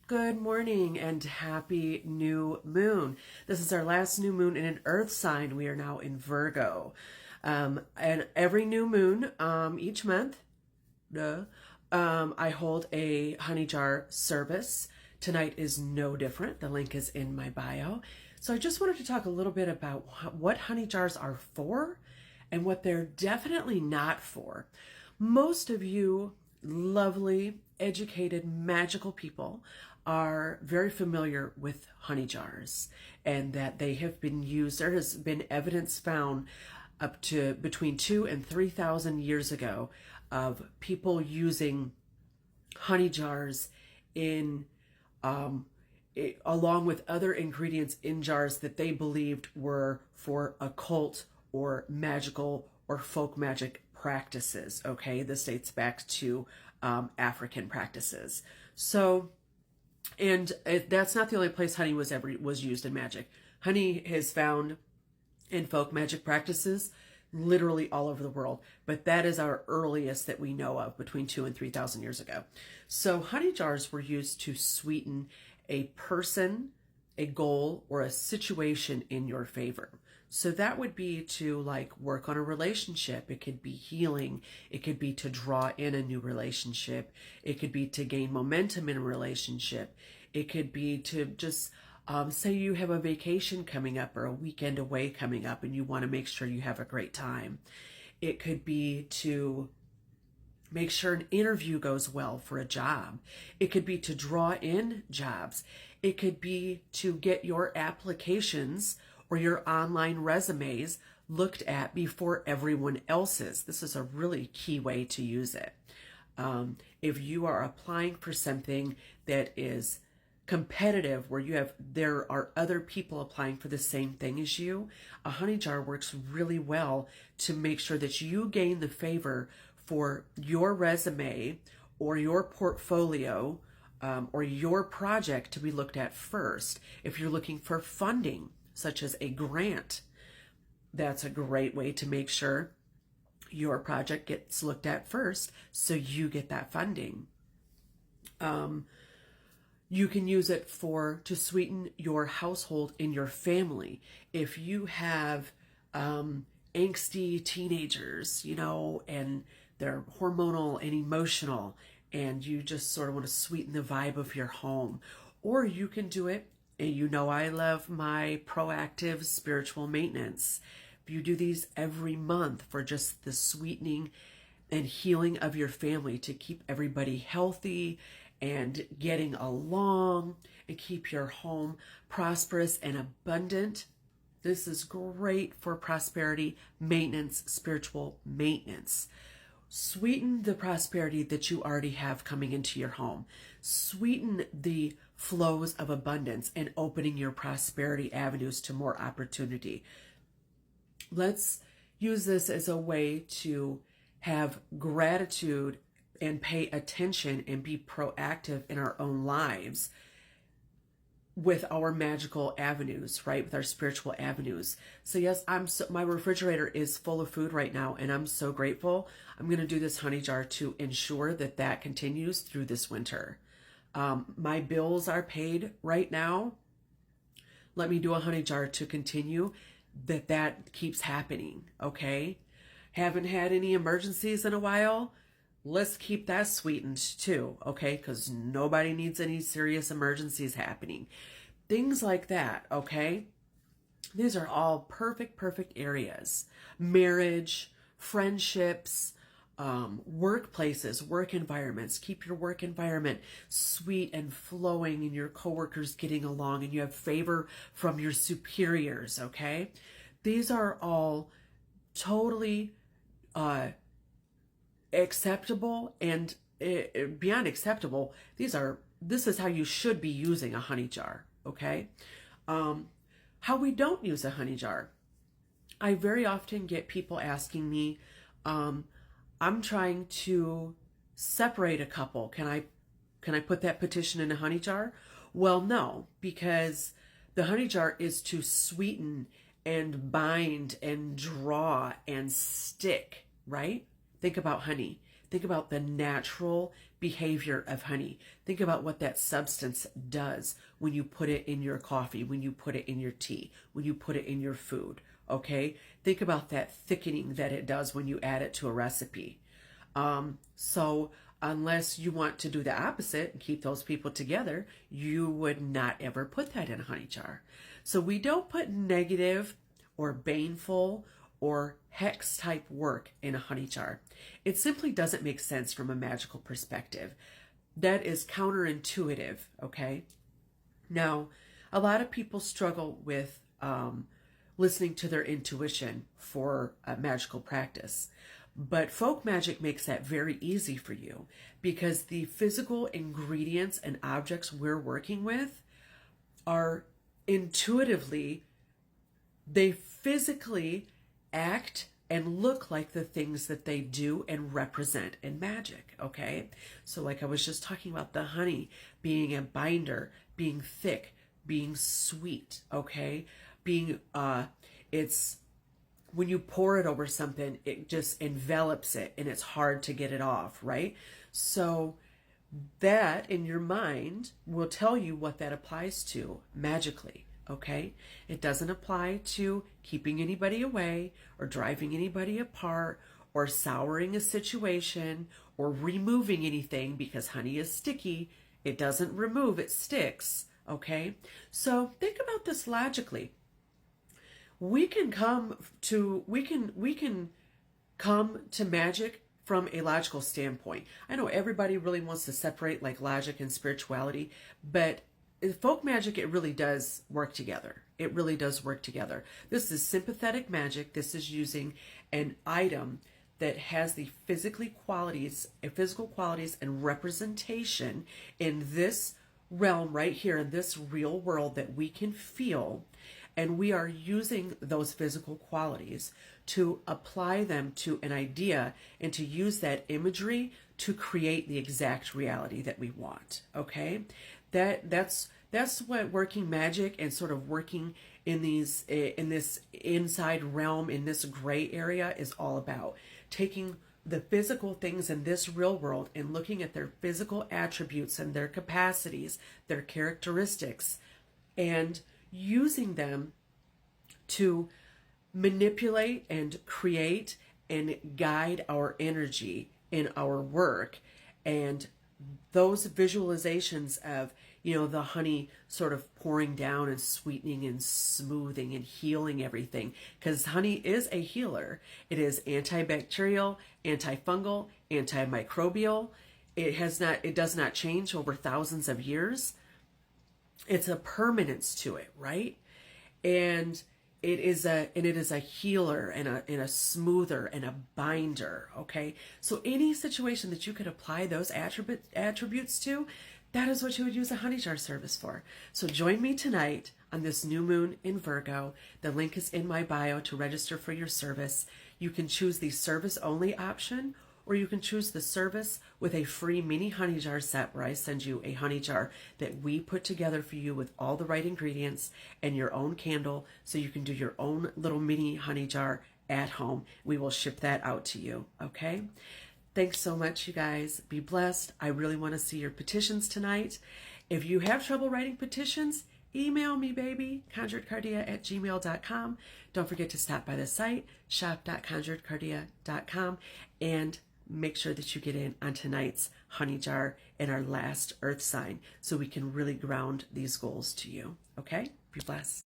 Good morning and happy new moon. This is our last new moon in an earth sign. We are now in Virgo. And every new moon, each month, I hold a honey jar service. Tonight is no different. The link is in my bio. So I just wanted to talk a little bit about what honey jars are for and what they're definitely not for. Most of you lovely, educated, magical people are very familiar with honey jars and that they have been used. There has been evidence found up to between 2 and 3,000 years ago of people using honey jars in along with other ingredients in jars that they believed were for occult or magical or folk magic practices. Okay, this dates back to African practices. So, and that's not the only place honey was used in magic. Honey is found in folk magic practices literally all over the world, but that is our earliest that we know of, between 2 and 3,000 years ago. So honey jars were used to sweeten a person, a goal, or a situation in your favor. So that would be to like work on a relationship. It could be healing. It could be to draw in a new relationship. It could be to gain momentum in a relationship. It could be to just say you have a vacation coming up or a weekend away coming up and you want to make sure you have a great time. It could be to make sure an interview goes well for a job. It could be to draw in jobs. It could be to get your applications or your online resumes looked at before everyone else's. This is a really key way to use it. If you are applying for something that is competitive, where there are other people applying for the same thing as you, a honey jar works really well to make sure that you gain the favor for your resume or your portfolio or your project to be looked at first. If you're looking for funding, such as a grant, that's a great way to make sure your project gets looked at first so you get that funding. You can use it to sweeten your household in your family. If you have angsty teenagers, and they're hormonal and emotional, and you just sort of want to sweeten the vibe of your home. Or you can do it, and I love my proactive spiritual maintenance. You do these every month for just the sweetening and healing of your family to keep everybody healthy and getting along and keep your home prosperous and abundant. This is great for prosperity maintenance, spiritual maintenance. Sweeten the prosperity that you already have coming into your home. Sweeten the flows of abundance and opening your prosperity avenues to more opportunity. Let's use this as a way to have gratitude and pay attention and be proactive in our own lives with our magical avenues, right? With our spiritual avenues. So yes, my refrigerator is full of food right now, and I'm so grateful. I'm going to do this honey jar to ensure that continues through this winter. My bills are paid right now. Let me do a honey jar to continue that keeps happening, okay? Haven't had any emergencies in a while. Let's keep that sweetened too, okay? Because nobody needs any serious emergencies happening. Things like that, okay? These are all perfect areas. Marriage, friendships, workplaces, work environments. Keep your work environment sweet and flowing and your coworkers getting along and you have favor from your superiors, okay? These are all totally acceptable and beyond acceptable. This is how you should be using a honey jar, okay? How we don't use a honey jar. I very often get people asking me, I'm trying to separate a couple. Can I put that petition in a honey jar? Well, no, because the honey jar is to sweeten and bind and draw and stick, right? Think about honey. Think about the natural behavior of honey. Think about what that substance does when you put it in your coffee, when you put it in your tea, when you put it in your food, okay? Think about that thickening that it does when you add it to a recipe. So unless you want to do the opposite and keep those people together, you would not ever put that in a honey jar. So we don't put negative or baneful or hex type work in a honey jar. It simply doesn't make sense from a magical perspective. That is counterintuitive, okay? Now, a lot of people struggle with listening to their intuition for a magical practice. But folk magic makes that very easy for you because the physical ingredients and objects we're working with are intuitively, they physically act and look like the things that they do and represent in magic, okay? So like I was just talking about the honey being a binder, being thick, being sweet, okay? Being, it's, when you pour it over something, it just envelops it and it's hard to get it off, right? So that in your mind will tell you what that applies to magically, okay? It doesn't apply to keeping anybody away or driving anybody apart or souring a situation or removing anything because honey is sticky. It doesn't remove, it sticks, okay? So think about this logically. We can come to magic from a logical standpoint. I know everybody really wants to separate like logic and spirituality, but folk magic, it really does work together. It really does work together. This is sympathetic magic. This is using an item that has the physical qualities and representation in this realm right here in this real world that we can feel. And we are using those physical qualities to apply them to an idea and to use that imagery to create the exact reality that we want. Okay, that's what working magic and sort of working in this inside realm, in this gray area, is all about. Taking the physical things in this real world and looking at their physical attributes and their capacities, their characteristics, and using them to manipulate and create and guide our energy in our work. And those visualizations of, the honey sort of pouring down and sweetening and smoothing and healing everything, because honey is a healer. It is antibacterial, antifungal, antimicrobial. It does not change over thousands of years. It's a permanence to it, right? And it is a healer and a smoother and a binder, okay? So any situation that you could apply those attributes to, that is what you would use a honey jar service for. So join me tonight on this new moon in Virgo. The link is in my bio to register for your service. You can choose the service only option, or you can choose the service with a free mini honey jar set where I send you a honey jar that we put together for you with all the right ingredients and your own candle, so you can do your own little mini honey jar at home. We will ship that out to you, okay? Thanks so much, you guys. Be blessed. I really want to see your petitions tonight. If you have trouble writing petitions, email me, baby, conjuredcardea@gmail.com. Don't forget to stop by the site, shop.conjuredcardea.com, and make sure that you get in on tonight's honey jar and our last earth sign so we can really ground these goals to you. Okay? Be blessed.